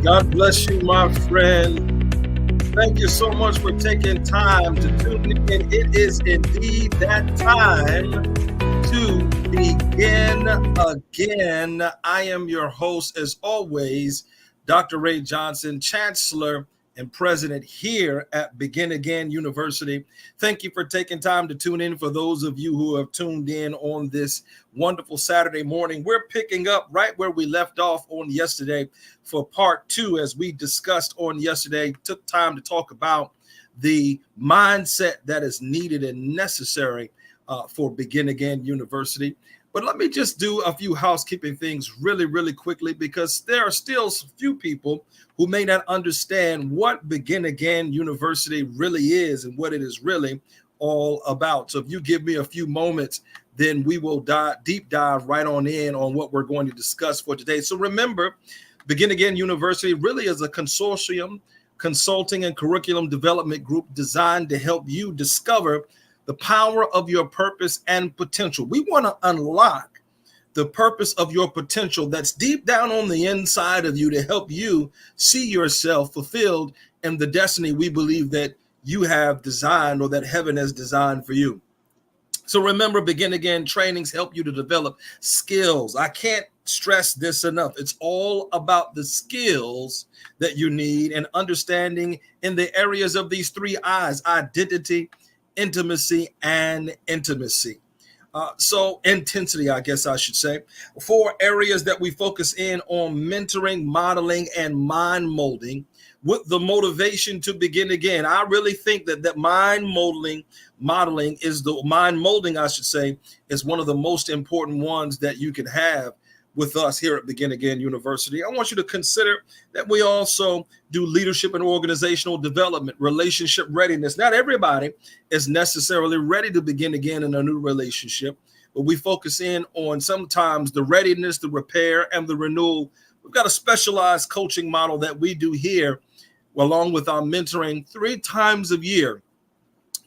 God bless you, my friend. Thank you so much for taking time to tune in. It is indeed that time to begin again. I am your host, as always, Dr. Ray Johnson, Chancellor and President here at Begin Again University. Thank you for taking time to tune in. For those of you who have tuned in on this wonderful Saturday morning, we're picking up right where we left off on yesterday for part two. As we discussed on yesterday, took time to talk about the mindset that is needed and necessary for Begin Again University. But let me just do a few housekeeping things really quickly, because there are still a few people who may not understand what Begin Again University really is and what it is really all about. So if you give me a few moments, then we will deep dive right on in on what we're going to discuss for today. So remember, Begin Again University really is a consortium, consulting and curriculum development group designed to help you discover the power of your purpose and potential. We want to unlock the purpose of your potential that's deep down on the inside of you to help you see yourself fulfilled in the destiny we believe that you have designed or that heaven has designed for you. So remember, Begin Again trainings help you to develop skills. I can't stress this enough. It's all about the skills that you need and understanding in the areas of these three I's: identity, intimacy, and intimacy. So intensity, I guess I should say. 4 areas that we focus in on: mentoring, modeling, and mind molding, with the motivation to begin again. I really think that mind modeling is one of the most important ones that you can have with us here at Begin Again University. I want you to consider that we also do leadership and organizational development, relationship readiness. Not everybody is necessarily ready to begin again in a new relationship, but we focus in on sometimes the readiness, the repair, and the renewal. We've got a specialized coaching model that we do here, along with our mentoring 3 times a year.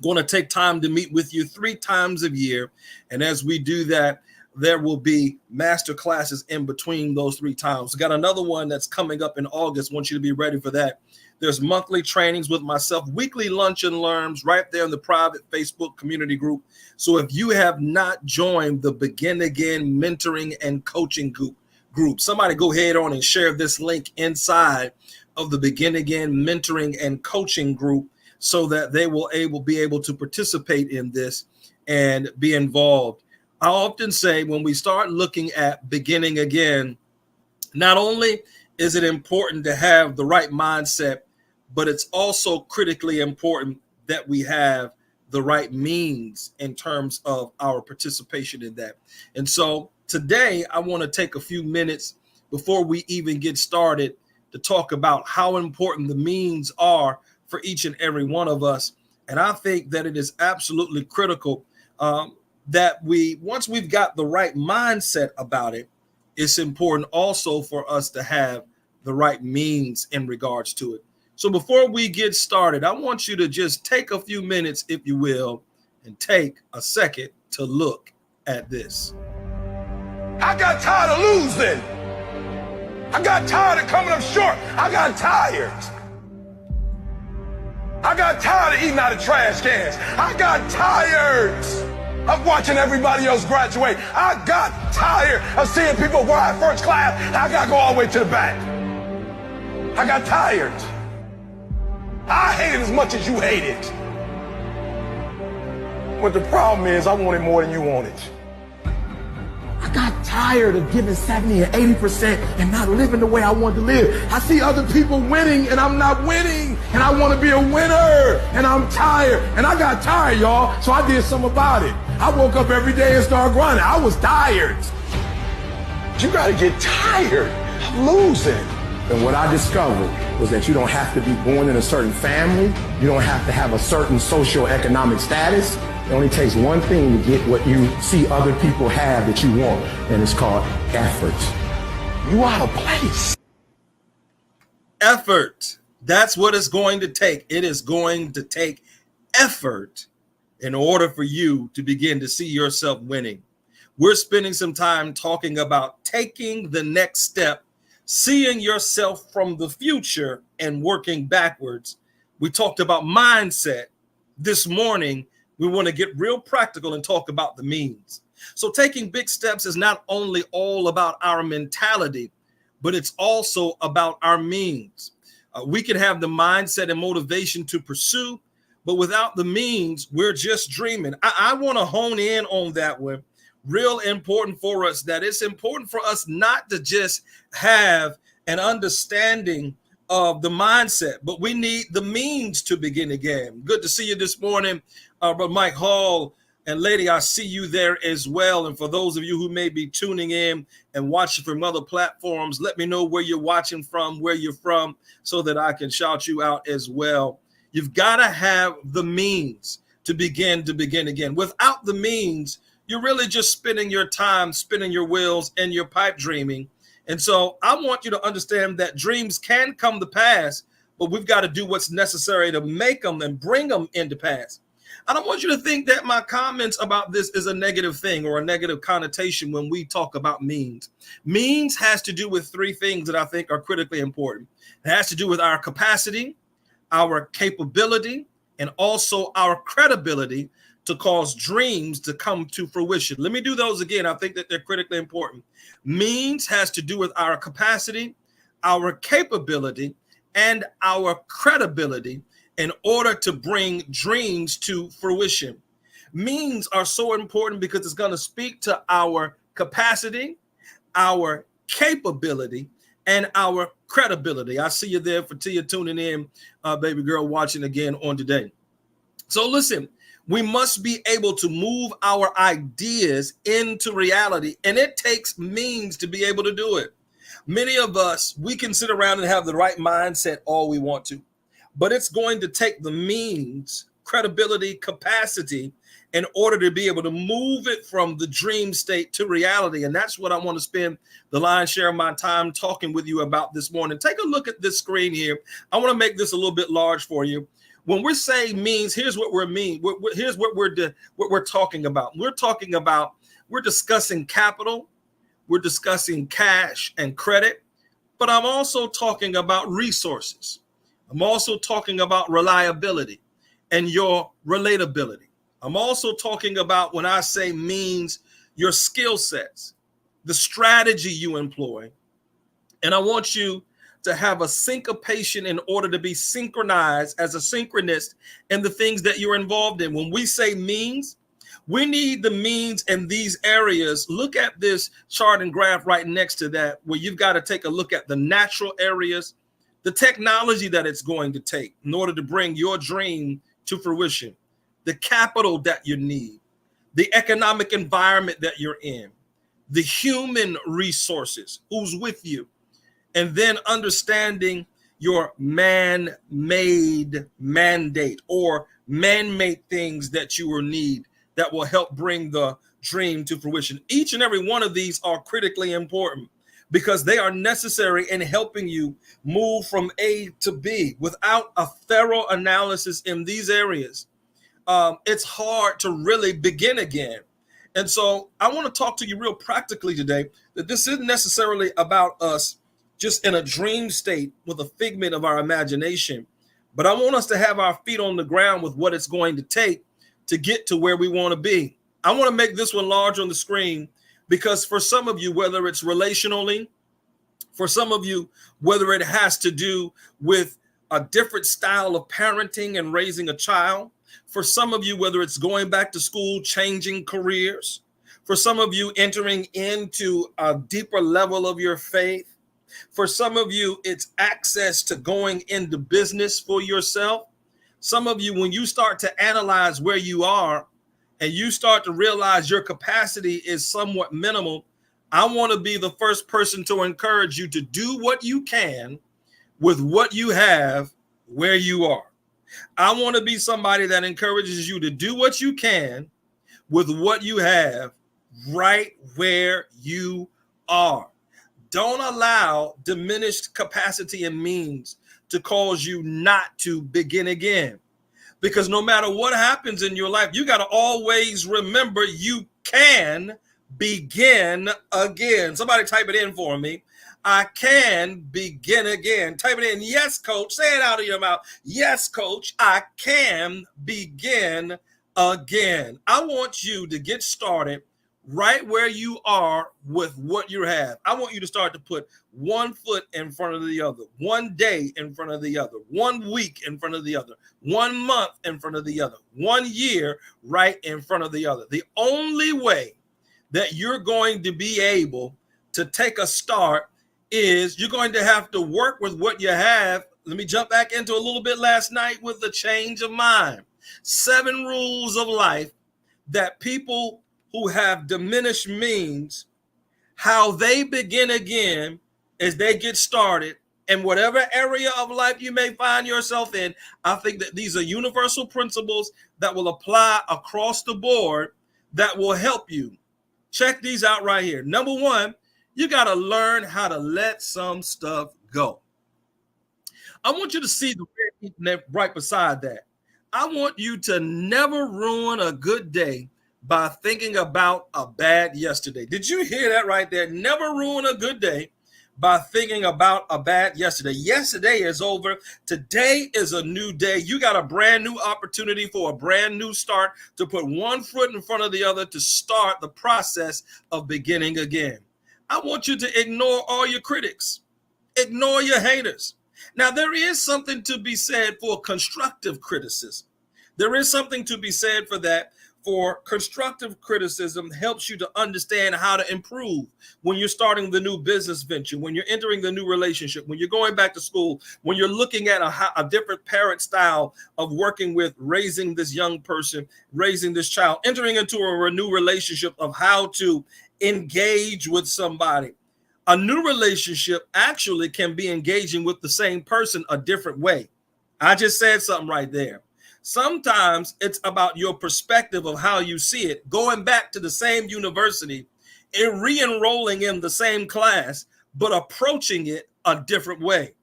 Going to take time to meet with you 3 times a year. And as we do that, there will be master classes in between those 3 times. We got another one that's coming up in August. Want you to be ready for that. There's monthly trainings with myself, weekly lunch and learns right there in the private Facebook community group. So if you have not joined the Begin Again mentoring and coaching group, somebody go ahead on and share this link inside of the Begin Again mentoring and coaching group so that they will be able to participate in this and be involved. I often say, when we start looking at beginning again, not only is it important to have the right mindset, but it's also critically important that we have the right means in terms of our participation in that. And so today, I want to take a few minutes before we even get started to talk about how important the means are for each and every one of us. And I think that it is absolutely critical that once we've got the right mindset about it, it's important also for us to have the right means in regards to it. So before we get started, I want you to just take a few minutes, if you will, and take a second to look at this. I got tired of losing. I got tired of coming up short. I got tired. I got tired of eating out of trash cans. I got tired of watching everybody else graduate. I got tired of seeing people ride first class. I got to go all the way to the back. I got tired. I hate it as much as you hate it. But the problem is, I want it more than you want it. I got tired of giving 70 or 80% and not living the way I want to live. I see other people winning and I'm not winning, and I want to be a winner, and I'm tired. And I got tired, y'all, so I did something about it. I woke up every day and started grinding. I was tired. You got to get tired of losing. And what I discovered was that you don't have to be born in a certain family. You don't have to have a certain socioeconomic status. It only takes one thing to get what you see other people have that you want, and it's called effort. You out of place. Effort. That's what it's going to take. It is going to take effort in order for you to begin to see yourself winning. We're spending some time talking about taking the next step seeing yourself from the future and working backwards. We talked about mindset. This morning, we want to get real practical and talk about the means. So taking big steps is not only all about our mentality, but it's also about our means. We can have the mindset and motivation to pursue, but without the means, we're just dreaming. I want to hone in on that one. Real important for us, that it's important for us not to just have an understanding of the mindset, but we need the means to begin again. Good to see you this morning, Brother Mike Hall. And lady, I see you there as well. And for those of you who may be tuning in and watching from other platforms, let me know where you're watching from, where you're from, so that I can shout you out as well. You've got to have the means to begin again. Without the means, you're really just spending your time, spinning your wheels and your pipe dreaming. And so I want you to understand that dreams can come to pass, but we've got to do what's necessary to make them and bring them into pass. I don't want you to think that my comments about this is a negative thing or a negative connotation when we talk about means. Means has to do with three things that I think are critically important. It has to do with our capacity, our capability, and also our credibility to cause dreams to come to fruition. Let me do those again. I think that they're critically important. Means has to do with our capacity, our capability, and our credibility in order to bring dreams to fruition. Means are so important because it's going to speak to our capacity, our capability, and our credibility. I see you there for Tia tuning in, baby girl, watching again on today. So listen, we must be able to move our ideas into reality, and it takes means to be able to do it. Many of us, we can sit around and have the right mindset all we want to, but it's going to take the means, credibility, capacity in order to be able to move it from the dream state to reality. And that's what I want to spend the lion's share of my time talking with you about this morning. Take a look at this screen here. I want to make this a little bit large for you. When we're saying means, here's what we're mean. Here's what we're talking about. We're discussing capital. We're discussing cash and credit. But I'm also talking about resources. I'm also talking about reliability and your relatability. I'm also talking about, when I say means, your skill sets, the strategy you employ. And I want you to have a syncopation in order to be synchronized as a synchronist in the things that you're involved in. When we say means, we need the means in these areas. Look at this chart and graph right next to that, where you've got to take a look at the natural areas, the technology that it's going to take in order to bring your dream to fruition, the capital that you need, the economic environment that you're in, the human resources, who's with you, and then understanding your man-made mandate or man-made things that you will need that will help bring the dream to fruition. Each and every one of these are critically important because they are necessary in helping you move from A to B. Without a thorough analysis in these areas, it's hard to really begin again. And so I want to talk to you real practically today that this isn't necessarily about us just in a dream state with a figment of our imagination, but I want us to have our feet on the ground with what it's going to take to get to where we want to be. I want to make this one large on the screen because for some of you, whether it's relationally, for some of you, whether it has to do with a different style of parenting and raising a child, for some of you, whether it's going back to school, changing careers, for some of you entering into a deeper level of your faith, for some of you, it's access to going into business for yourself. Some of you, when you start to analyze where you are and you start to realize your capacity is somewhat minimal, I want to be the first person to encourage you to do what you can with what you have where you are. I want to be somebody that encourages you to do what you can with what you have right where you are. Don't allow diminished capacity and means to cause you not to begin again. Because no matter what happens in your life, you got to always remember you can begin again. Somebody type it in for me. I can begin again. Type it in. Yes, coach. Say it out of your mouth. Yes, coach. I can begin again. I want you to get started right where you are with what you have. I want you to start to put one foot in front of the other, one day in front of the other, 1 week in front of the other, 1 month in front of the other, 1 year right in front of the other. The only way that you're going to be able to take a start is you're going to have to work with what you have. Let me jump back into a little bit last night with the change of mind. 7 rules of life that people who have diminished means, how they begin again as they get started in whatever area of life you may find yourself in. I think that these are universal principles that will apply across the board that will help you. Check these out right here. Number 1, you got to learn how to let some stuff go. I want you to see the red right beside that. I want you to never ruin a good day by thinking about a bad yesterday. Did you hear that right there? Never ruin a good day by thinking about a bad yesterday. Yesterday is over. Today is a new day. You got a brand new opportunity for a brand new start, to put one foot in front of the other, to start the process of beginning again. I want you to ignore all your critics. Ignore your haters. Now, there is something to be said for constructive criticism. There is something to be said for that. For constructive criticism helps you to understand how to improve when you're starting the new business venture, when you're entering the new relationship, when you're going back to school, when you're looking at a different parent style of working with raising this young person, raising this child, entering into a new relationship of how to engage with somebody. A new relationship actually can be engaging with the same person a different way. I just said something right there. Sometimes it's about your perspective of how you see it, going back to the same university and re-enrolling in the same class, but approaching it a different way.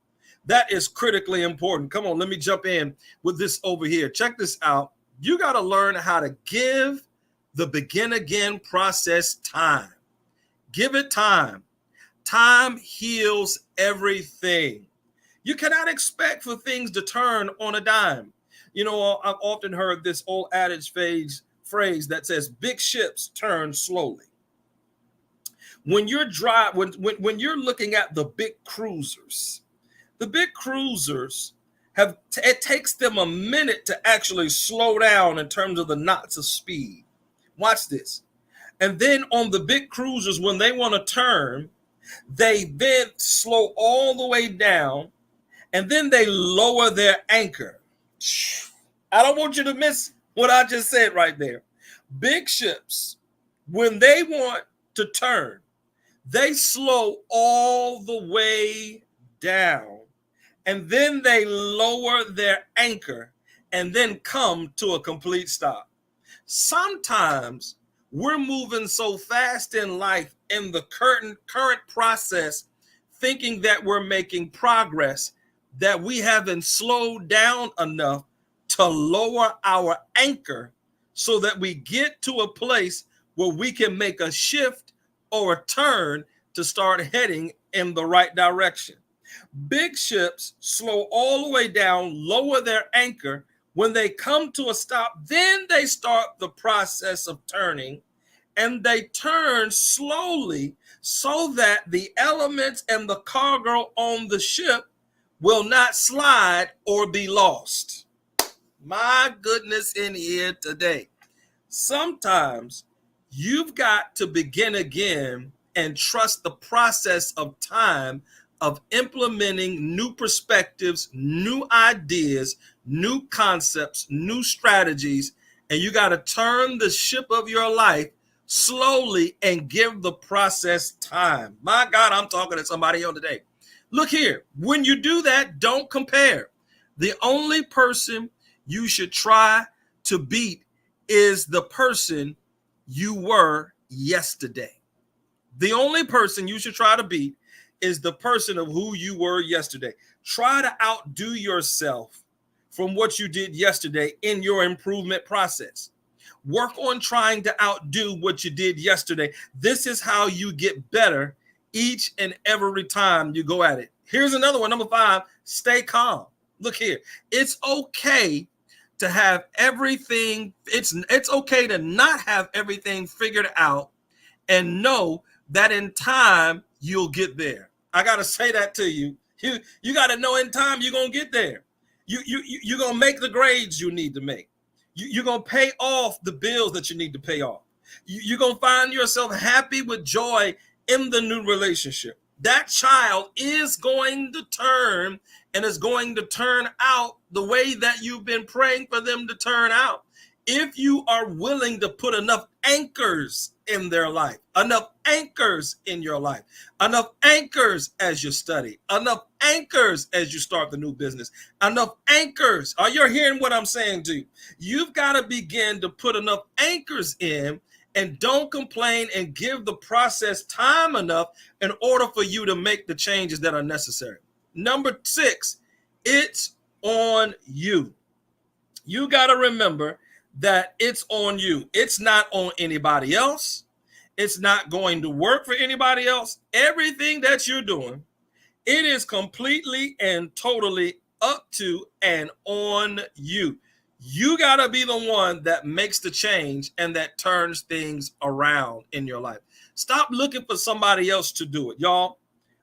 That is critically important. Come on, let me jump in with this over here. Check this out. You got to learn how to give the begin again process time. Give it time. Time heals everything. You cannot expect for things to turn on a dime. You know, I've often heard this old adage phrase that says big ships turn slowly. When you're when you're looking at the big cruisers it takes them a minute to actually slow down in terms of the knots of speed. Watch this. And then on the big cruisers, when they want to turn, they then slow all the way down, and then they lower their anchor. I don't want you to miss what I just said right there. Big ships, when they want to turn, they slow all the way down, and then they lower their anchor and then come to a complete stop. Sometimes we're moving so fast in life in the current process, thinking that we're making progress, that we haven't slowed down enough to lower our anchor so that we get to a place where we can make a shift or a turn to start heading in the right direction. Big ships slow all the way down, lower their anchor. When they come to a stop, then they start the process of turning, and they turn slowly so that the elements and the cargo on the ship will not slide or be lost. My goodness, in here today. Sometimes you've got to begin again and trust the process of time of implementing new perspectives, new ideas, new concepts, new strategies, and you got to turn the ship of your life slowly and give the process time. My God, I'm talking to somebody on today. Look here, when you do that, don't compare. The only person you should try to beat is the person you were yesterday. The only person you should try to beat is the person of who you were yesterday. Try to outdo yourself from what you did yesterday in your improvement process. Work on trying to outdo what you did yesterday. This is how you get better each and every time you go at it. Here's another one. Number 5, stay calm. Look here. It's okay to have everything. It's okay to not have everything figured out and know that in time you'll get there. I got to say that to you. You got to know in time you're going to get there. You're going to make the grades you need to make. You're going to pay off the bills that you need to pay off. You're going to find yourself happy with joy in the new relationship. That child is going to turn and is going to turn out the way that you've been praying for them to turn out. If you are willing to put enough anchors in their life, enough anchors in your life, enough anchors as you study, enough anchors as you start the new business, enough anchors. Are you hearing what I'm saying to you? You've got to begin to put enough anchors in, and don't complain, and give the process time enough in order for you to make the changes that are necessary. Number 6, it's on you. You got to remember that it's on you. It's not on anybody else. It's not going to work for anybody else. Everything that you're doing, it is completely and totally up to and on you. You got to be the one that makes the change and that turns things around in your life. Stop looking for somebody else to do it, y'all.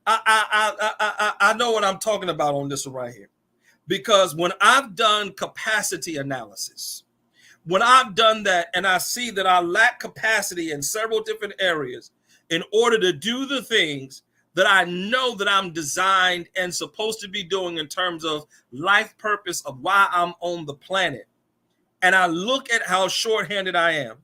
I know what I'm talking about on this one right here, because when I've done capacity analysis, when I've done that and I see that I lack capacity in several different areas in order to do the things that I know that I'm designed and supposed to be doing in terms of life purpose of why I'm on the planet, and I look at how shorthanded I am,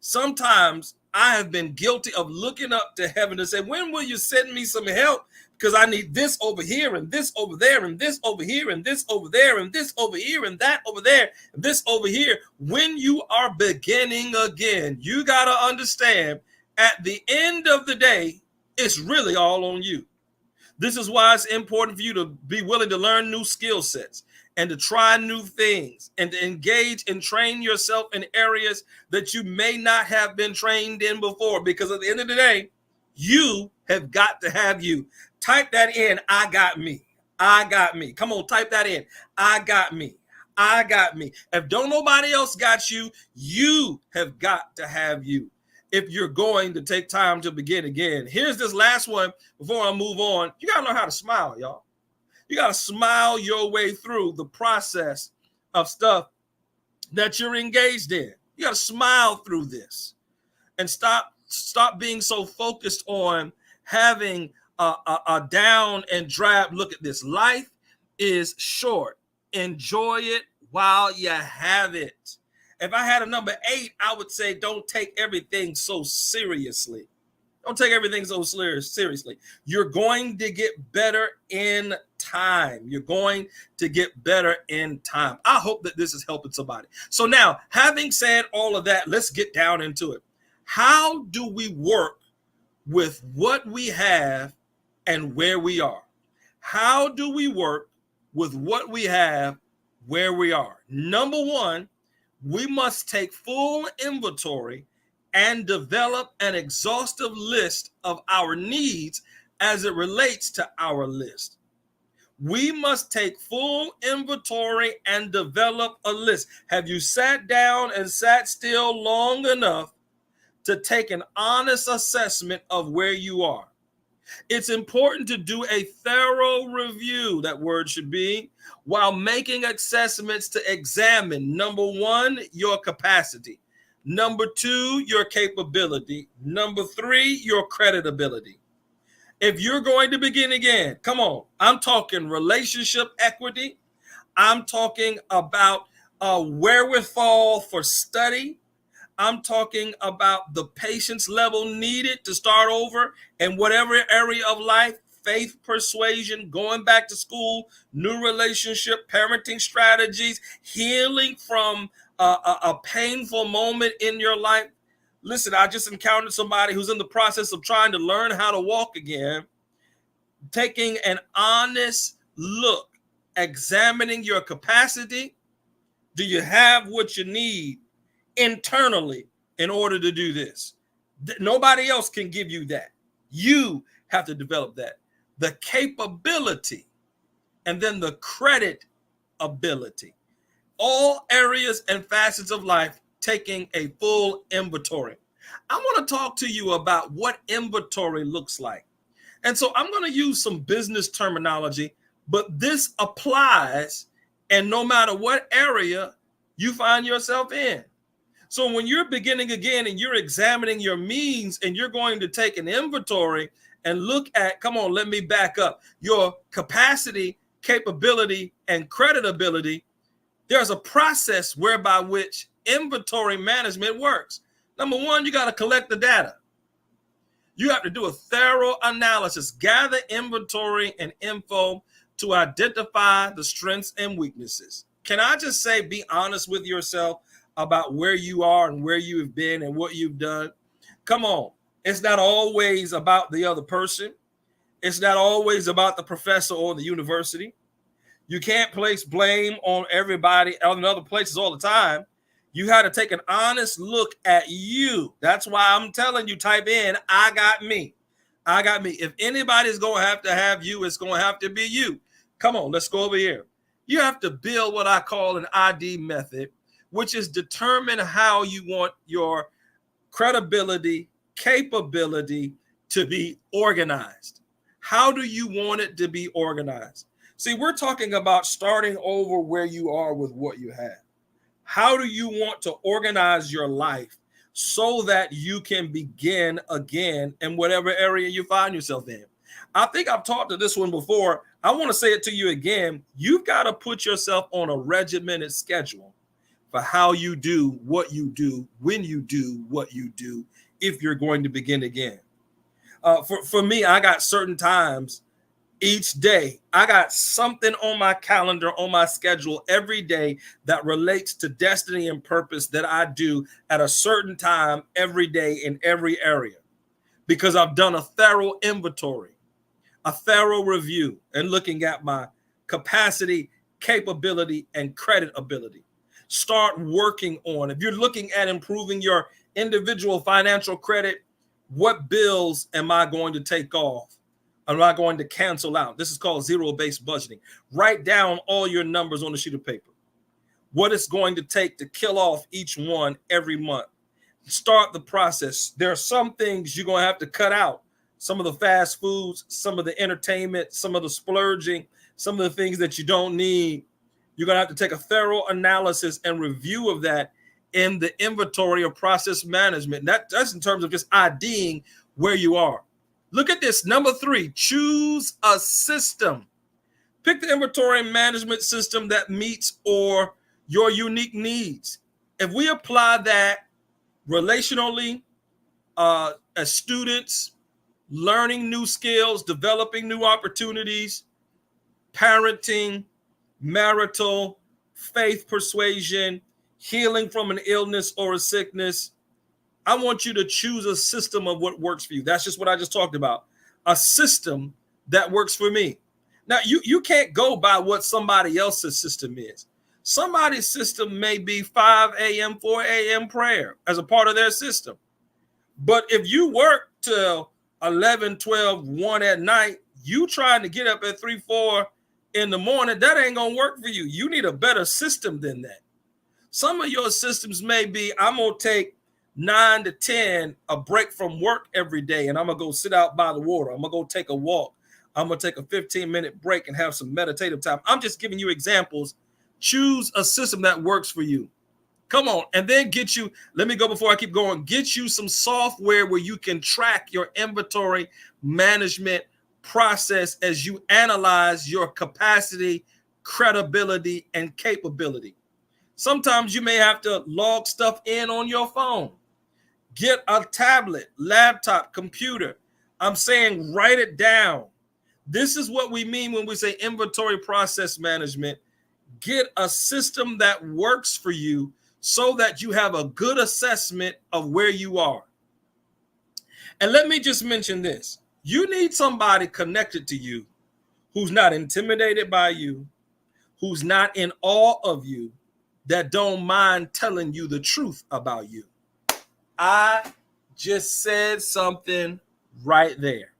sometimes I have been guilty of looking up to heaven to say, when will you send me some help? Because I need this over here and this over there and this over here and this over there and this over here and that over there and this over here. When you are beginning again, you got to understand at the end of the day, it's really all on you. This is why it's important for you to be willing to learn new skill sets and to try new things and to engage and train yourself in areas that you may not have been trained in before. Because at the end of the day, you have got to have you. Type that in. I got me. I got me. Come on, type that in. I got me. I got me. If don't nobody else got you, you have got to have you. If you're going to take time to begin again. Here's this last one before I move on. You got to learn how to smile, y'all. You got to smile your way through the process of stuff that you're engaged in. You got to smile through this and stop being so focused on having a down and drab look at this. Life is short. Enjoy it while you have it. If I had a number 8, I would say don't take everything so seriously. Don't take everything so seriously. You're going to get better in time. You're going to get better in time. I hope that this is helping somebody. So now, having said all of that, let's get down into it. How do we work with what we have and where we are? How do we work with what we have where we are? Number 1, we must take full inventory and develop an exhaustive list of our needs as it relates to our list. We must take full inventory and develop a list. Have you sat down and sat still long enough to take an honest assessment of where you are? It's important to do a thorough review, that word should be, while making assessments to examine, number 1, your capacity. Number 2, your capability. Number 3, your credibility. If you're going to begin again, come on, I'm talking relationship equity. I'm talking about wherewithal for study. I'm talking about the patience level needed to start over in whatever area of life, faith, persuasion, going back to school, new relationship, parenting strategies, healing from a painful moment in your life. Listen, I just encountered somebody who's in the process of trying to learn how to walk again, taking an honest look, examining your capacity. Do you have what you need internally in order to do this? Nobody else can give you that. You have to develop that. The capability, and then the credit ability. All areas and facets of life taking a full inventory. I want to talk to you about what inventory looks like. And so I'm going to use some business terminology, but this applies, and no matter what area you find yourself in. So when you're beginning again and you're examining your means and you're going to take an inventory and look at, come on, let me back up, your capacity, capability, and creditability, there's a process whereby which inventory management works. Number one, you got to collect the data. You have to do a thorough analysis, gather inventory and info to identify the strengths and weaknesses. Can I just say, be honest with yourself about where you are and where you have been and what you've done? Come on. It's not always about the other person. It's not always about the professor or the university. You can't place blame on everybody on other places all the time. You had to take an honest look at you. That's why I'm telling you, type in, I got me. I got me. If anybody's going to have you, it's going to have to be you. Come on, let's go over here. You have to build what I call an ID method, which is determine how you want your credibility, capability to be organized. How do you want it to be organized? See, we're talking about starting over where you are with what you have. How do you want to organize your life so that you can begin again in whatever area you find yourself in? I think I've talked to this one before. I want to say it to you again. You've got to put yourself on a regimented schedule for how you do what you do, when you do what you do, if you're going to begin again. For me, I got certain times each day. I got something on my calendar, on my schedule every day that relates to destiny and purpose that I do at a certain time every day in every area, because I've done a thorough inventory, a thorough review, and looking at my capacity, capability, and credit ability. Start working on, if you're looking at improving your individual financial credit, what bills am I going to take off? Am I going to cancel out? This is called zero-based budgeting. Write down all your numbers on a sheet of paper. What it's going to take to kill off each one every month. Start the process. There are some things you're going to have to cut out. Some of the fast foods, some of the entertainment, some of the splurging, some of the things that you don't need. You're going to have to take a thorough analysis and review of that in the inventory of process management. That's in terms of just IDing where you are. Look at this. Number 3, choose a system. Pick the inventory management system that meets or your unique needs. If we apply that relationally, as students, learning new skills, developing new opportunities, parenting, marital, faith, persuasion, healing from an illness or a sickness, I want you to choose a system of what works for you. That's just what I just talked about. A system that works for me. Now, you can't go by what somebody else's system is. Somebody's system may be 5 a.m., 4 a.m. prayer as a part of their system. But if you work till 11, 12, 1 at night, you trying to get up at 3, 4 in the morning, that ain't going to work for you. You need a better system than that. Some of your systems may be, I'm going to take 9 to 10, a break from work every day, and I'm going to go sit out by the water. I'm going to go take a walk. I'm going to take a 15-minute break and have some meditative time. I'm just giving you examples. Choose a system that works for you. Come on. And then let me go before I keep going, get you some software where you can track your inventory management process as you analyze your capacity, credibility, and capability. Sometimes you may have to log stuff in on your phone. Get a tablet, laptop, computer. I'm saying write it down. This is what we mean when we say inventory process management. Get a system that works for you so that you have a good assessment of where you are. And let me just mention this. You need somebody connected to you who's not intimidated by you, who's not in awe of you, that don't mind telling you the truth about you. I just said something right there.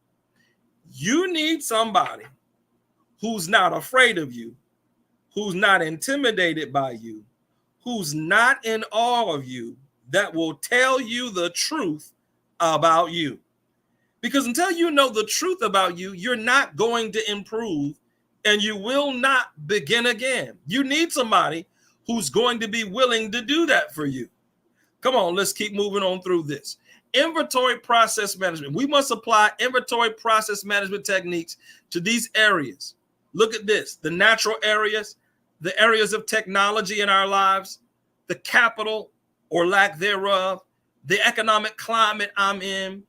You need somebody who's not afraid of you, who's not intimidated by you, who's not in awe of you, that will tell you the truth about you. Because until you know the truth about you, you're not going to improve and you will not begin again. You need somebody who's going to be willing to do that for you. Come on, let's keep moving on through this. Inventory process management. We must apply inventory process management techniques to these areas. Look at this: the natural areas, the areas of technology in our lives, the capital or lack thereof, the economic climate I'm in,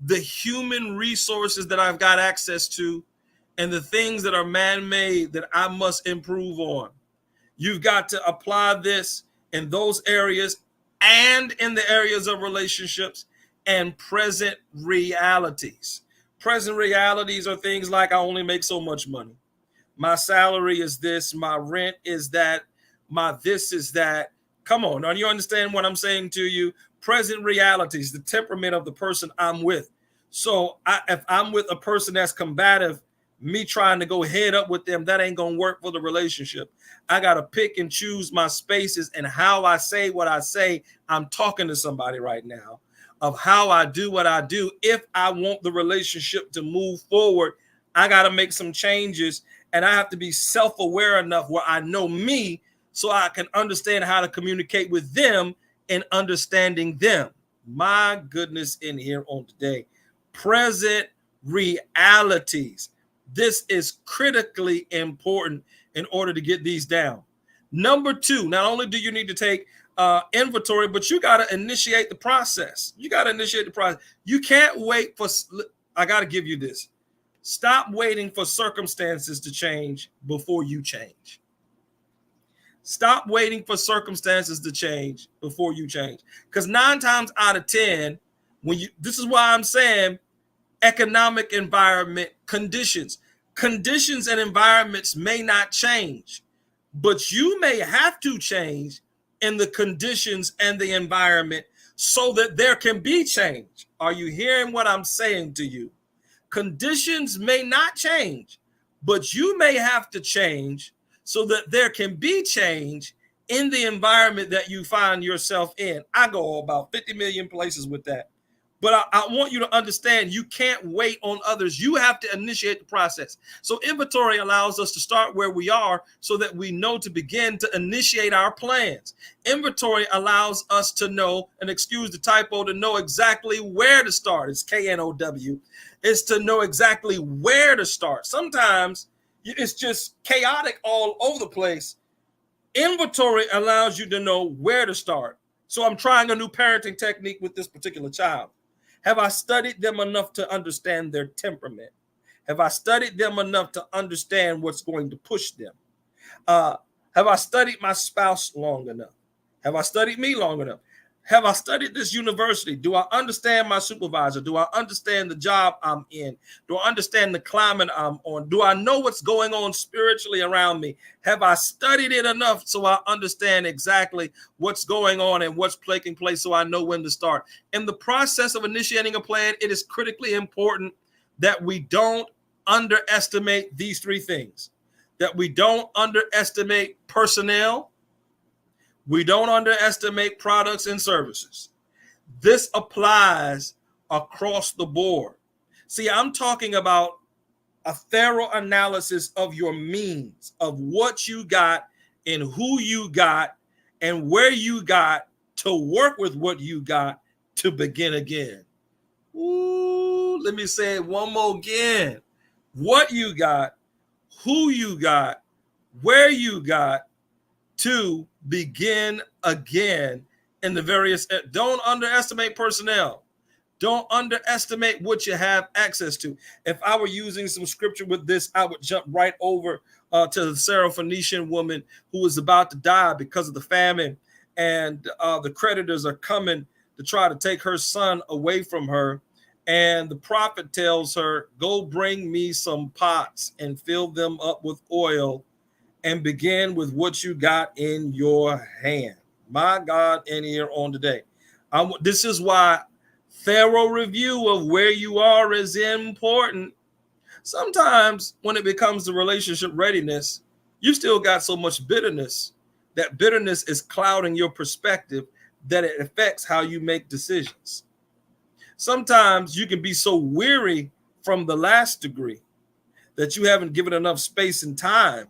the human resources that I've got access to, and the things that are man-made that I must improve on. You've got to apply this in those areas and in the areas of relationships and present realities. Present realities are things like I only make so much money. My salary is this, my rent is that, my this is that. Come on, do you understand what I'm saying to you? Present realities, the temperament of the person I'm with. So if I'm with a person that's combative, me trying to go head up with them, that ain't going to work for the relationship. I got to pick and choose my spaces and how I say what I say. I'm talking to somebody right now of how I do what I do. If I want the relationship to move forward, I got to make some changes, and I have to be self-aware enough where I know me so I can understand how to communicate with them and understanding them. My goodness, in here on today. Present realities. This is critically important in order to get these down. Number two, not only do you need to take inventory, but you got to initiate the process. You got to initiate the process. You can't wait for, I got to give you this. Stop waiting for circumstances to change before you change. Stop waiting for circumstances to change before you change. Because 9 times out of 10, this is why I'm saying economic environment conditions and environments may not change, but you may have to change in the conditions and the environment so that there can be change. Are you hearing what I'm saying to you? Conditions may not change, but you may have to change so that there can be change in the environment that you find yourself in. I go about 50 million places with that. But I want you to understand, you can't wait on others. You have to initiate the process. So inventory allows us to start where we are so that we know to begin to initiate our plans. Inventory allows us to know, and excuse the typo, to know exactly where to start. It's KNOW. It's to know exactly where to start. Sometimes it's just chaotic all over the place. Inventory allows you to know where to start. So I'm trying a new parenting technique with this particular child. Have I studied them enough to understand their temperament? Have I studied them enough to understand what's going to push them? Have I studied my spouse long enough? Have I studied me long enough? Have I studied this university? Do I understand my supervisor? Do I understand the job I'm in? Do I understand the climate I'm on? Do I know what's going on spiritually around me? Have I studied it enough so I understand exactly what's going on and what's taking place so I know when to start? In the process of initiating a plan, it is critically important that we don't underestimate these 3 things. That we don't underestimate personnel. We don't underestimate products and services. This applies across the board. See, I'm talking about a thorough analysis of your means, of what you got and who you got and where you got to work with what you got to begin again. Ooh, let me say it one more again. What you got, who you got, where you got to begin again in the various. Don't underestimate personnel. Don't underestimate what you have access to. If I were using some scripture with this, I would jump right over to the Syrophoenician woman who was about to die because of the famine, and the creditors are coming to try to take her son away from her. And the prophet tells her, go bring me some pots and fill them up with oil and begin with what you got in your hand. My God, in here on today. This is why thorough review of where you are is important. Sometimes when it becomes the relationship readiness, you still got so much bitterness. That bitterness is clouding your perspective that it affects how you make decisions. Sometimes you can be so weary from the last degree that you haven't given enough space and time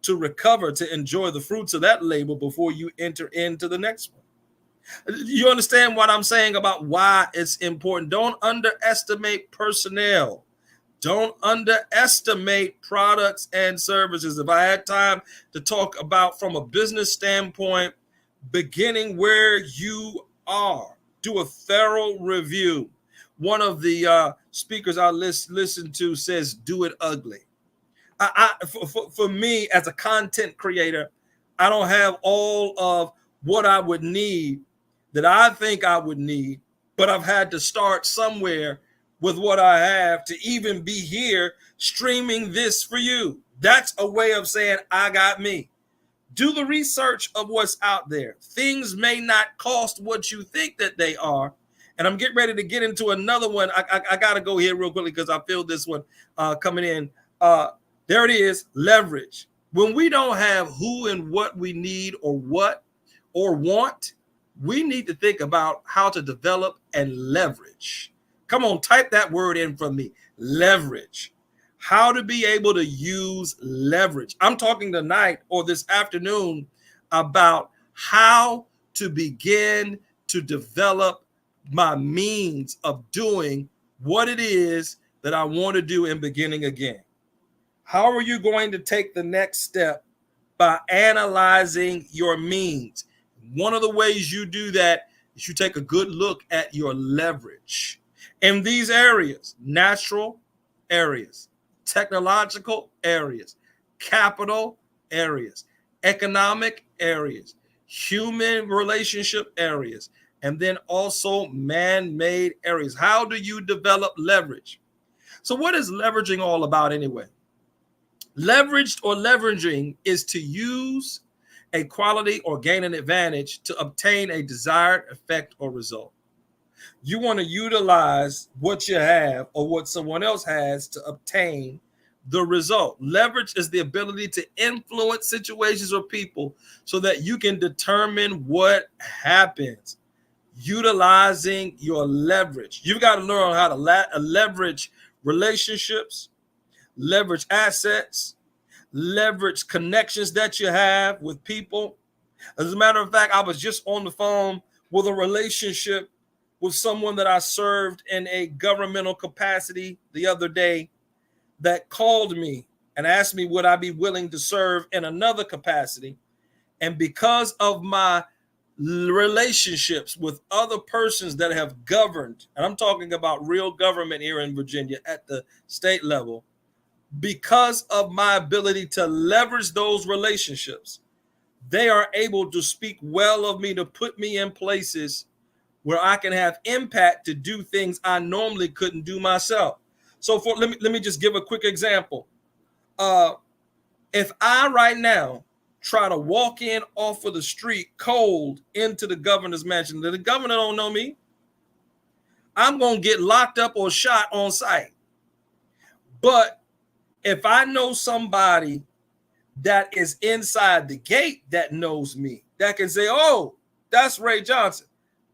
to recover, to enjoy the fruits of that labor before you enter into the next one. You understand what I'm saying about why it's important? Don't underestimate personnel. Don't underestimate products and services. If I had time to talk about from a business standpoint, beginning where you are, do a thorough review. One of the speakers I listen to says, do it ugly. For me, as a content creator, I don't have all of what I would need that I think I would need, but I've had to start somewhere with what I have to even be here streaming this for you. That's a way of saying I got me. Do the research of what's out there. Things may not cost what you think that they are. And I'm getting ready to get into another one. I got to go here real quickly because I feel this one coming in. There it is, leverage. When we don't have who and what we need or what or want, we need to think about how to develop and leverage. Come on, type that word in for me, leverage. How to be able to use leverage. I'm talking tonight or this afternoon about how to begin to develop my means of doing what it is that I want to do and beginning again. How are you going to take the next step? By analyzing your means. One of the ways you do that is you take a good look at your leverage in these areas: natural areas, technological areas, capital areas, economic areas, human relationship areas, and then also man-made areas. How do you develop leverage? So what is leveraging all about anyway? Leveraged or leveraging is to use a quality or gain an advantage to obtain a desired effect or result. You want to utilize what you have or what someone else has to obtain the result. Leverage is the ability to influence situations or people so that you can determine what happens. Utilizing your leverage. You've got to learn how to leverage relationships, leverage assets, leverage connections that you have with people. As a matter of fact, I was just on the phone with a relationship with someone that I served in a governmental capacity the other day that called me and asked me would I be willing to serve in another capacity. And because of my relationships with other persons that have governed, and I'm talking about real government here in Virginia at the state level, because of my ability to leverage those relationships, they are able to speak well of me, to put me in places where I can have impact to do things I normally couldn't do myself. So let me just give a quick example. If I right now try to walk in off of the street cold into the governor's mansion, the governor don't know me, I'm going to get locked up or shot on sight. But if I know somebody that is inside the gate that knows me, that can say, oh, that's Ray Johnson,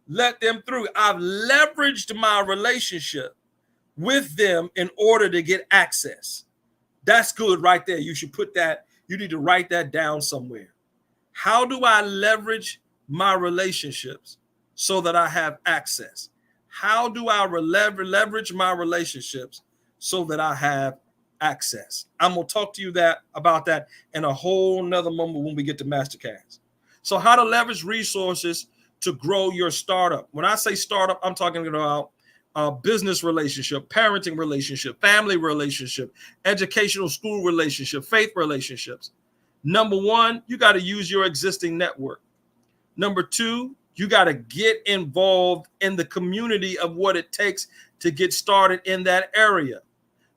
let them through. I've leveraged my relationship with them in order to get access. That's good right there. You should put that, you need to write that down somewhere. How do I leverage my relationships so that I have access? How do I leverage my relationships so that I have access? I'm going to talk to you about that in a whole nother moment when we get to Masterclass. So how to leverage resources to grow your startup. When I say startup, I'm talking about business relationship, parenting relationship, family relationship, educational school relationship, faith relationships. Number one, you got to use your existing network. Number two, you got to get involved in the community of what it takes to get started in that area.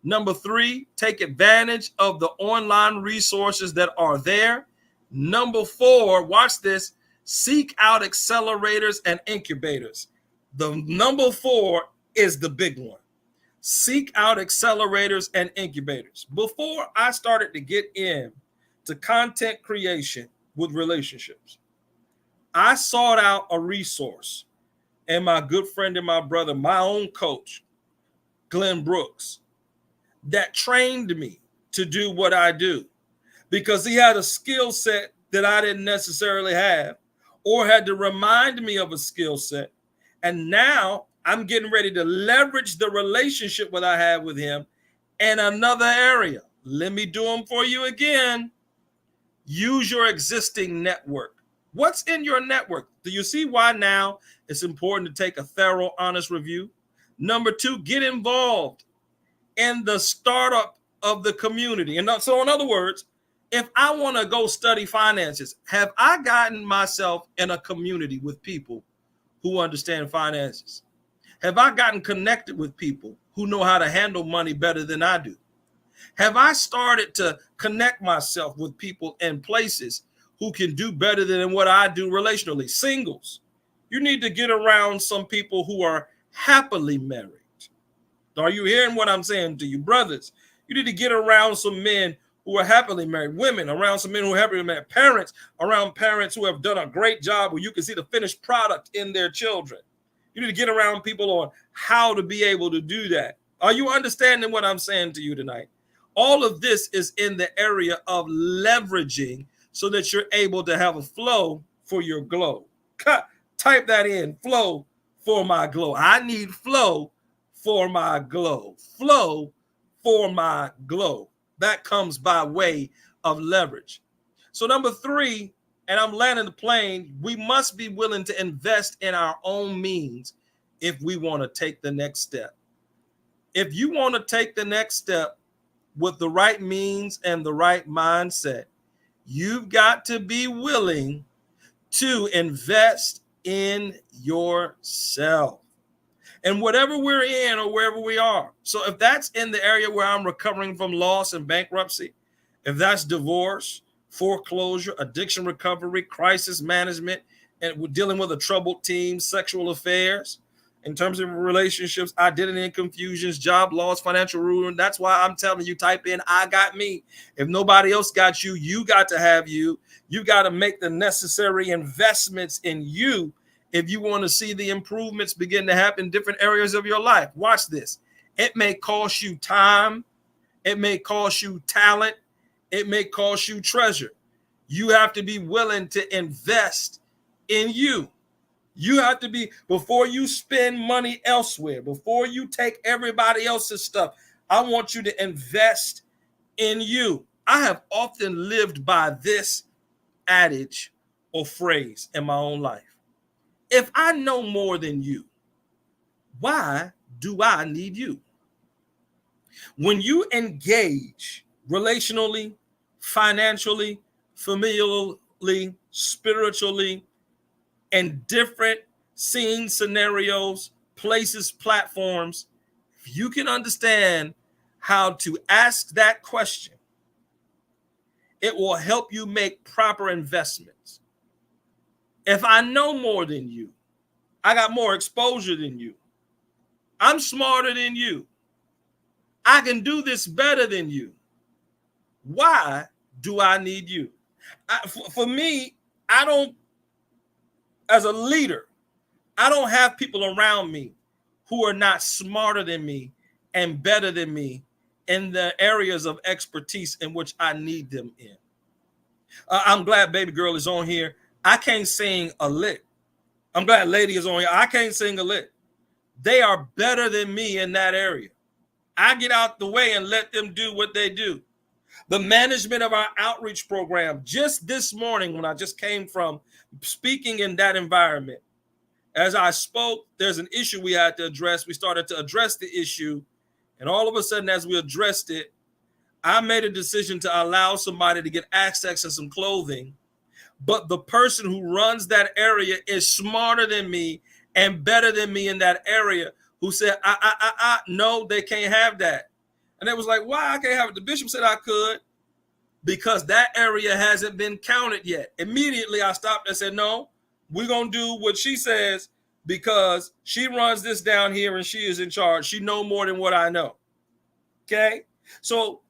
Number three, take advantage of the online resources that are there. Number four, watch this, seek out accelerators and incubators. The number four is the big one. Seek out accelerators and incubators. Before I started to get in to content creation with relationships, I sought out a resource and my good friend and my brother, my own coach, Glenn Brooks, that trained me to do what I do because he had a skill set that I didn't necessarily have or had to remind me of a skill set. And now I'm getting ready to leverage the relationship that I have with him in another area. Let me do them for you again. Use your existing network. What's in your network? Do you see why now it's important to take a thorough, honest review? Number two, get involved in the startup of the community. And so in other words, if I want to go study finances, have I gotten myself in a community with people who understand finances? Have I gotten connected with people who know how to handle money better than I do? Have I started to connect myself with people in places who can do better than what I do relationally? Singles, you need to get around some people who are happily married. Are you hearing what I'm saying to you? Brothers, you need to get around some men who are happily married. Women, around some men who are happily married. Parents, around parents who have done a great job where you can see the finished product in their children. You need to get around people on how to be able to do that. Are you understanding what I'm saying to you tonight? All of this is in the area of leveraging so that you're able to have a flow for your glow. Type that in, flow for my glow. I need flow for my glow. Flow for my glow. That comes by way of leverage. So number three, and I'm landing the plane, we must be willing to invest in our own means if we want to take the next step. If you want to take the next step with the right means and the right mindset, you've got to be willing to invest in yourself. And whatever we're in or wherever we are. So if that's in the area where I'm recovering from loss and bankruptcy, if that's divorce, foreclosure, addiction recovery, crisis management, and we're dealing with a troubled team, sexual affairs, in terms of relationships, identity and confusions, job loss, financial ruin. That's why I'm telling you, type in, I got me. If nobody else got you, you got to have you. You got to make the necessary investments in you if you want to see the improvements begin to happen in different areas of your life. Watch this. It may cost you time. It may cost you talent. It may cost you treasure. You have to be willing to invest in you. You have to be, before you spend money elsewhere, before you take everybody else's stuff, I want you to invest in you. I have often lived by this adage or phrase in my own life. If I know more than you, why do I need you? When you engage relationally, financially, familially, spiritually, in different scenes, scenarios, places, platforms, if you can understand how to ask that question, it will help you make proper investments. If I know more than you, I got more exposure than you, I'm smarter than you, I can do this better than you, why do I need you? For me, I don't, as a leader, I don't have people around me who are not smarter than me and better than me in the areas of expertise in which I need them in. I'm glad baby girl is on here. I can't sing a lick. I'm glad lady is on here. I can't sing a lick. They are better than me in that area. I get out the way and let them do what they do. The management of our outreach program, just this morning when I just came from speaking in that environment, as I spoke, there's an issue we had to address. We started to address the issue. And all of a sudden, as we addressed it, I made a decision to allow somebody to get access to some clothing. But the person who runs that area is smarter than me and better than me in that area, who said, no, they can't have that. And it was like, why I can't have it? The bishop said I could, because that area hasn't been counted yet. Immediately I stopped and said, no, we're going to do what she says, because she runs this down here and she is in charge. She knows more than what I know. Okay? So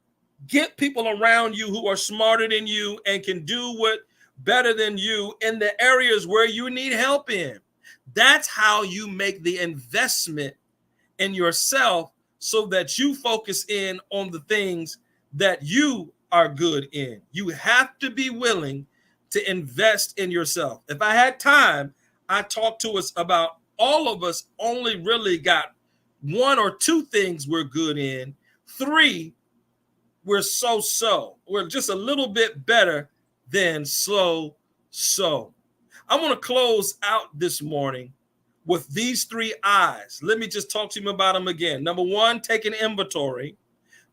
get people around you who are smarter than you and can do what better than you in the areas where you need help in. That's how you make the investment in yourself so that you focus in on the things that you are good in. You have to be willing to invest in yourself. If I had time, I talked to us about all of us only really got 1 or 2 things we're good in. 3, we're so. We're just a little bit better than so. I want to close out this morning with these 3 I's. Let me just talk to you about them again. Number 1, taking inventory.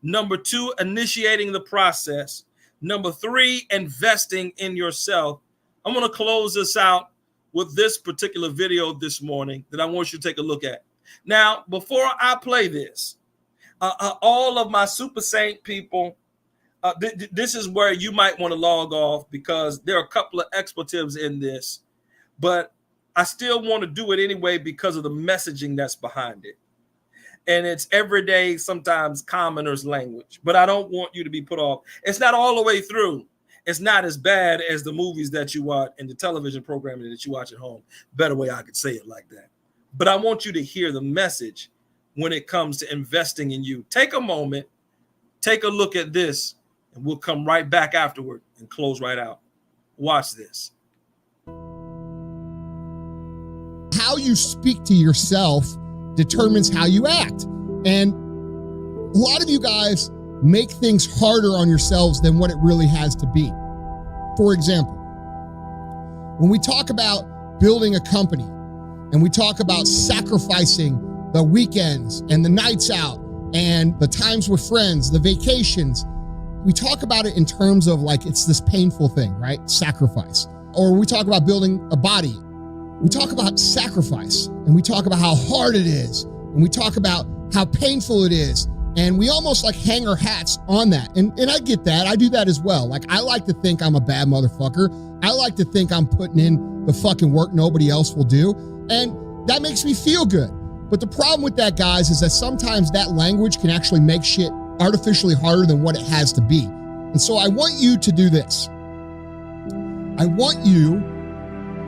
Number 2, initiating the process. Number 3, investing in yourself. I'm going to close this out with this particular video this morning that I want you to take a look at. Now, before I play this, all of my Super Saint people, this is where you might want to log off because there are a couple of expletives in this, but I still want to do it anyway because of the messaging that's behind it. And it's everyday, sometimes commoners language, but I don't want you to be put off. It's not all the way through. It's not as bad as the movies that you watch and the television programming that you watch at home. Better way I could say it like that. But I want you to hear the message when it comes to investing in you. Take a moment, take a look at this, and we'll come right back afterward and close right out. Watch this. How you speak to yourself determines how you act. And a lot of you guys make things harder on yourselves than what it really has to be. For example, when we talk about building a company and we talk about sacrificing the weekends and the nights out and the times with friends, the vacations, we talk about it in terms of like it's this painful thing, right? Sacrifice. Or we talk about building a body. We talk about sacrifice and we talk about how hard it is and we talk about how painful it is. And we almost like hang our hats on that. And I get that. I do that as well. Like I like to think I'm a bad motherfucker. I like to think I'm putting in the fucking work nobody else will do. And that makes me feel good. But the problem with that, guys, is that sometimes that language can actually make shit artificially harder than what it has to be. And so I want you to do this. I want you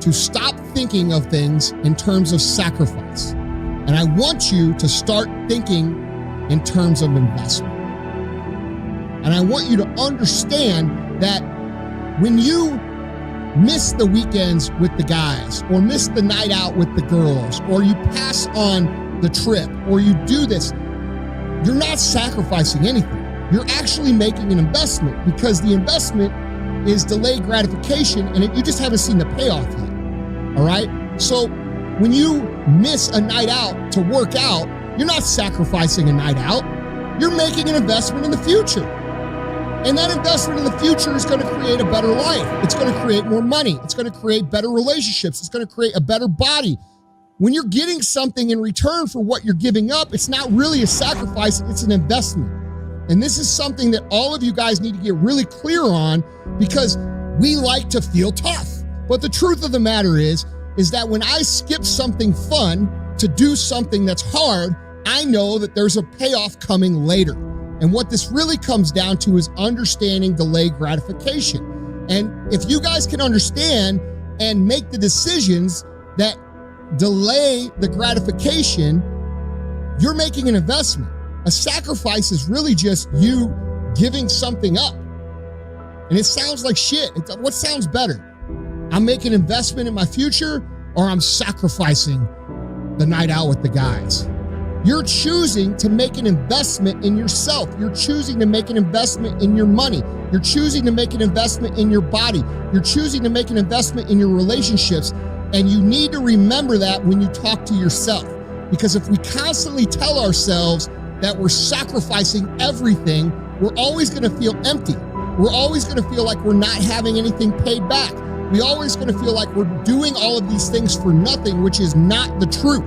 to stop thinking of things in terms of sacrifice. And I want you to start thinking in terms of investment. And I want you to understand that when you miss the weekends with the guys, or miss the night out with the girls, or you pass on the trip, or you do this, you're not sacrificing anything. You're actually making an investment because the investment is delayed gratification and you just haven't seen the payoff yet. All right? So when you miss a night out to work out, you're not sacrificing a night out. You're making an investment in the future. And that investment in the future is going to create a better life. It's going to create more money. It's going to create better relationships. It's going to create a better body. When you're getting something in return for what you're giving up, it's not really a sacrifice, it's an investment. And this is something that all of you guys need to get really clear on because we like to feel tough. But the truth of the matter is that when I skip something fun to do something that's hard, I know that there's a payoff coming later. And what this really comes down to is understanding delayed gratification. And if you guys can understand and make the decisions that delay the gratification, you're making an investment. A sacrifice is really just you giving something up. And it sounds like shit. What sounds better? I'm making an investment in my future, or I'm sacrificing the night out with the guys. You're choosing to make an investment in yourself. You're choosing to make an investment in your money. You're choosing to make an investment in your body. You're choosing to make an investment in your relationships. And you need to remember that when you talk to yourself. Because if we constantly tell ourselves that we're sacrificing everything, we're always going to feel empty. We're always going to feel like we're not having anything paid back. We're always going to feel like we're doing all of these things for nothing, which is not the truth.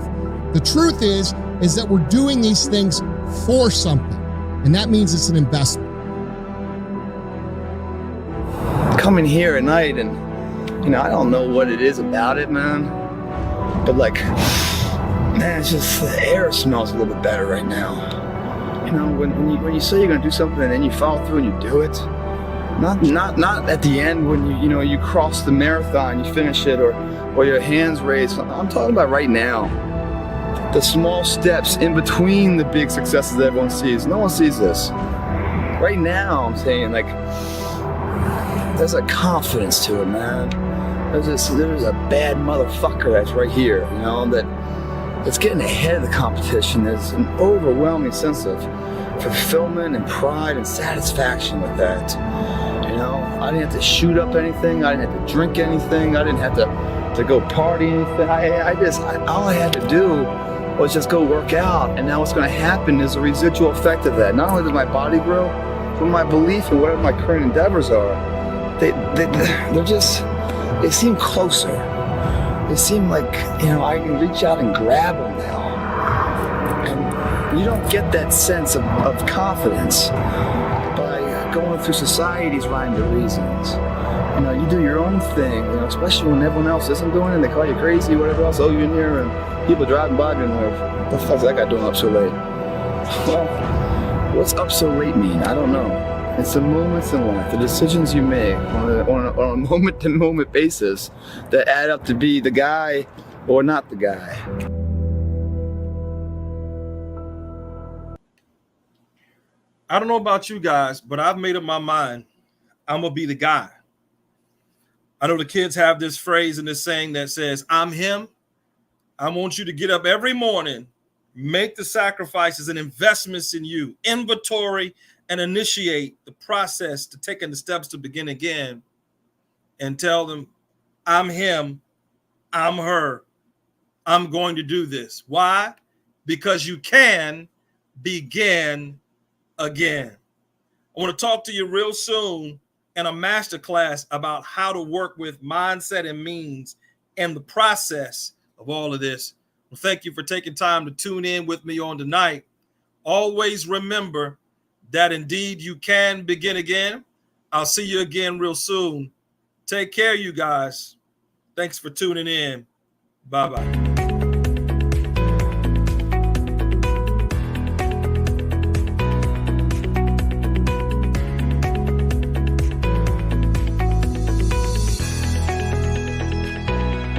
The truth is that we're doing these things for something. And that means it's an investment. Coming here at night and, I don't know what it is about it, man. But like, Man, it's just the air smells a little bit better right now. You know, when you say you're gonna do something and then you follow through and you do it. Not at the end when you cross the marathon, you finish it, or your hands raised. I'm talking about right now. The small steps in between the big successes that everyone sees. No one sees this. Right now, I'm saying, like, there's a confidence to it, man. There's a bad motherfucker that's right here, that's getting ahead of the competition. There's an overwhelming sense of fulfillment and pride and satisfaction with that. I didn't have to shoot up anything. I didn't have to drink anything. I didn't have to go party anything. All I had to do was just go work out. And now what's going to happen is a residual effect of that. Not only does my body grow, but my belief in whatever my current endeavors are, they seem closer. They seem like, I can reach out and grab them now. And you don't get that sense of confidence by going through society's rhyme to reasons. You do your own thing, especially when everyone else isn't doing it. They call you crazy, whatever else. Oh, you're in here, and people driving by being like, what the fuck's that guy doing up so late? Well, what's up so late mean? I don't know. It's the moments in life, the decisions you make on a moment-to-moment basis that add up to be the guy or not the guy. I don't know about you guys, but I've made up my mind. I'm going to be the guy. I know the kids have this phrase and this saying that says, I'm him. I want you to get up every morning, make the sacrifices and investments in you, inventory, and initiate the process to taking the steps to begin again, and tell them, I'm him, I'm her, I'm going to do this. Why? Because you can begin again. I want to talk to you real soon in a masterclass about how to work with mindset and means and the process of all of this. Well, thank you for taking time to tune in with me on tonight. Always remember that indeed you can begin again. I'll see you again real soon. Take care, you guys. Thanks for tuning in. Bye-bye.